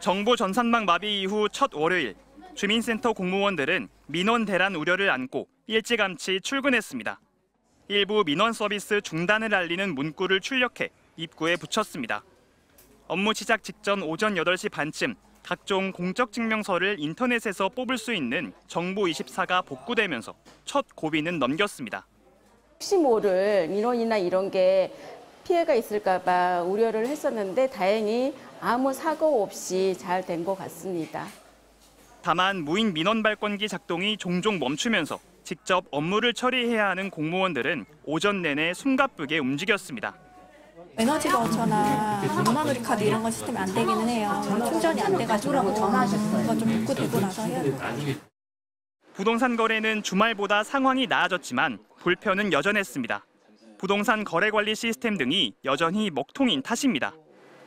정보 전산망 마비 이후 첫 월요일, 주민센터 공무원들은 민원 대란 우려를 안고 일찌감치 출근했습니다. 일부 민원 서비스 중단을 알리는 문구를 출력해 입구에 붙였습니다. 업무 시작 직전 오전 8시 반쯤 각종 공적 증명서를 인터넷에서 뽑을 수 있는 정보24가 복구되면서 첫 고비는 넘겼습니다. 혹시 모를 민원이나 이런 게 피해가 있을까 봐 우려를 했었는데 다행히 아무 사고 없이 잘 된 것 같습니다. 다만 무인 민원 발권기 작동이 종종 멈추면서 직접 업무를 처리해야 하는 공무원들은 오전 내내 숨가쁘게 움직였습니다. 에너지 바우처나 문화놀이 카드 이런 건 시스템이 안 되기는 해요. 충전이 안 돼가지고 이거 좀 복구되고 나서 해야 돼요. 부동산 거래는 주말보다 상황이 나아졌지만 불편은 여전했습니다. 부동산 거래 관리 시스템 등이 여전히 먹통인 탓입니다.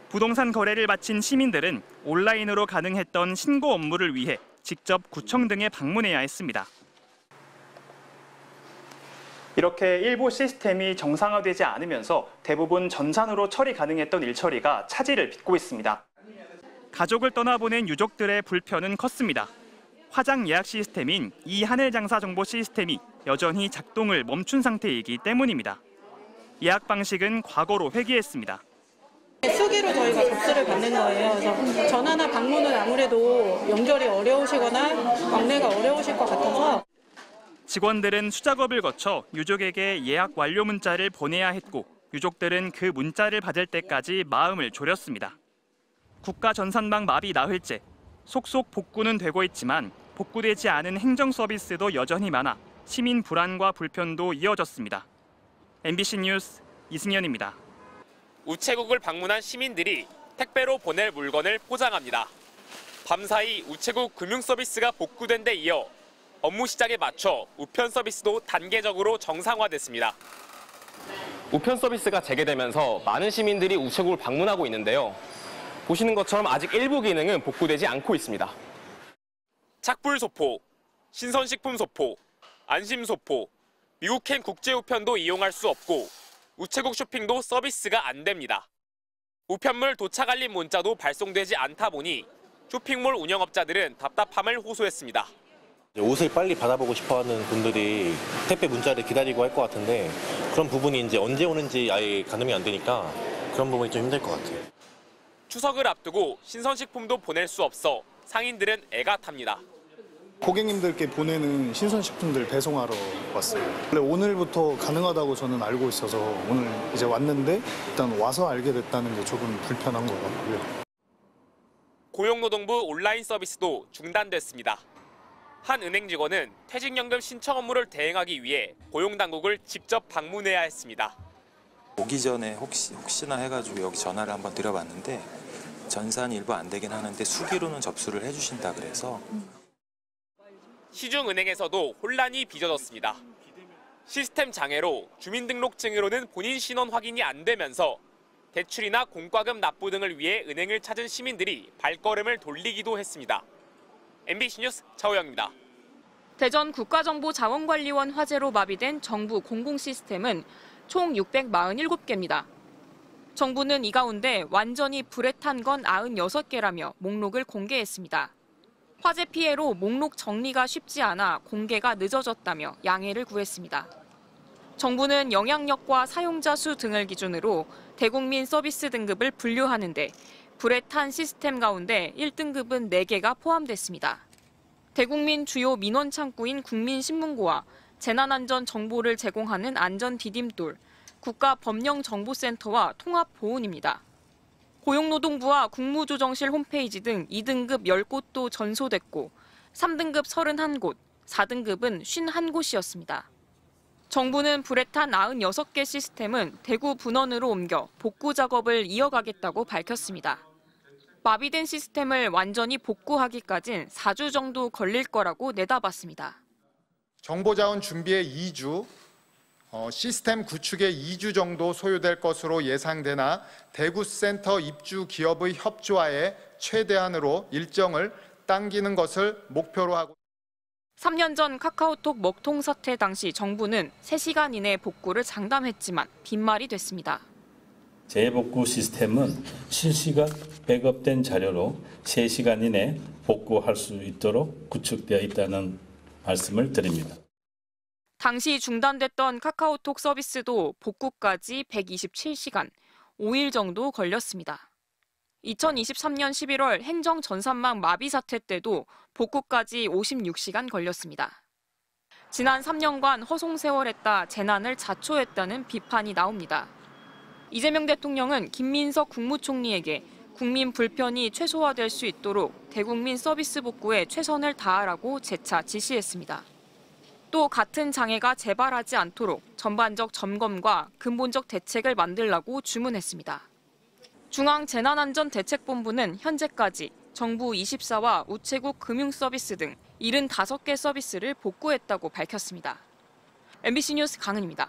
부동산 거래를 마친 시민들은 온라인으로 가능했던 신고 업무를 위해 직접 구청 등에 방문해야 했습니다. 이렇게 일부 시스템이 정상화되지 않으면서 대부분 전산으로 처리 가능했던 일처리가 차질을 빚고 있습니다. 가족을 떠나보낸 유족들의 불편은 컸습니다. 화장 예약 시스템인 이 하늘장사 정보 시스템이 여전히 작동을 멈춘 상태이기 때문입니다. 예약 방식은 과거로 회귀했습니다. 수기로 저희가 접수를 받는 거예요. 그래서 전화나 방문은 아무래도 연결이 어려우시거나 왕래가 어려우실 것 같아서 직원들은 수작업을 거쳐 유족에게 예약 완료 문자를 보내야 했고 유족들은 그 문자를 받을 때까지 마음을 졸였습니다. 국가 전산망 마비 나흘째, 속속 복구는 되고 있지만 복구되지 않은 행정 서비스도 여전히 많아 시민 불안과 불편도 이어졌습니다. MBC 뉴스 이승현입니다. 우체국을 방문한 시민들이 택배로 보낼 물건을 포장합니다. 밤사이 우체국 금융 서비스가 복구된 데 이어 업무 시작에 맞춰 우편 서비스도 단계적으로 정상화됐습니다. 우편 서비스가 재개되면서 많은 시민들이 우체국을 방문하고 있는데요. 보시는 것처럼 아직 일부 기능은 복구되지 않고 있습니다. 착불 소포, 신선식품 소포, 안심 소포, 미국행 국제 우편도 이용할 수 없고 우체국 쇼핑도 서비스가 안 됩니다. 우편물 도착 알림 문자도 발송되지 않다 보니 쇼핑몰 운영업자들은 답답함을 호소했습니다. 옷을 빨리 받아보고 싶어하는 분들이 택배 문자를 기다리고 할 것 같은데 그런 부분이 이제 언제 오는지 아예 가늠이 안 되니까 그런 부분이 좀 힘들 것 같아요. 추석을 앞두고 신선식품도 보낼 수 없어 상인들은 애가 탑니다. 고객님들께 보내는 신선식품들 배송하러 왔어요. 원래 오늘부터 가능하다고 저는 알고 있어서 오늘 이제 왔는데 일단 와서 알게 됐다는 게 조금 불편한 것 같고요. 고용노동부 온라인 서비스도 중단됐습니다. 한 은행 직원은 퇴직연금 신청 업무를 대행하기 위해 고용당국을 직접 방문해야 했습니다. 오기 전에 혹시나 해가지고 여기 전화를 한번 드려봤는데 전산이 일부 안 되긴 하는데 수기로는 접수를 해주신다 그래서. 시중은행에서도 혼란이 빚어졌습니다. 시스템 장애로 주민등록증으로는 본인 신원 확인이 안 되면서 대출이나 공과금 납부 등을 위해 은행을 찾은 시민들이 발걸음을 돌리기도 했습니다. MBC 뉴스 차호영입니다. 대전 국가정보자원관리원 화재로 마비된 정부 공공시스템은 총 647개입니다. 정부는 이 가운데 완전히 불에 탄 건 96개라며 목록을 공개했습니다. 화재 피해로 목록 정리가 쉽지 않아 공개가 늦어졌다며 양해를 구했습니다. 정부는 영향력과 사용자 수 등을 기준으로 대국민 서비스 등급을 분류하는데 불에 탄 시스템 가운데 1등급은 4개가 포함됐습니다. 대국민 주요 민원 창구인 국민신문고와 재난안전 정보를 제공하는 안전디딤돌, 국가법령정보센터와 통합보훈입니다. 고용노동부와 국무조정실 홈페이지 등 2등급 10곳도 전소됐고 3등급 31곳, 4등급은 51곳이었습니다. 정부는 불에 탄 96개 시스템은 대구 분원으로 옮겨 복구 작업을 이어가겠다고 밝혔습니다. 마비된 시스템을 완전히 복구하기까진 4주 정도 걸릴 거라고 내다봤습니다. 정보자원 준비에 2주, 시스템 구축에 2주 정도 소요될 것으로 예상되나 대구센터 입주 기업의 협조하에 최대한으로 일정을 당기는 것을 목표로 하고 3년 전 카카오톡 먹통 사태 당시 정부는 3시간 이내 복구를 장담했지만 빈말이 됐습니다. 재복구 시스템은 실시간 백업된 자료로 3시간 이내 복구할 수 있도록 구축되어 있다는 말씀을 드립니다. 당시 중단됐던 카카오톡 서비스도 복구까지 127시간, 5일 정도 걸렸습니다. 2023년 11월 행정 전산망 마비 사태 때도 복구까지 56시간 걸렸습니다. 지난 3년간 허송세월했다 재난을 자초했다는 비판이 나옵니다. 이재명 대통령은 김민석 국무총리에게 국민 불편이 최소화될 수 있도록 대국민 서비스 복구에 최선을 다하라고 재차 지시했습니다. 또 같은 장애가 재발하지 않도록 전반적 점검과 근본적 대책을 만들라고 주문했습니다. 중앙재난안전대책본부는 현재까지 정부 24와 우체국 금융서비스 등 75개 서비스를 복구했다고 밝혔습니다. MBC 뉴스 강은입니다.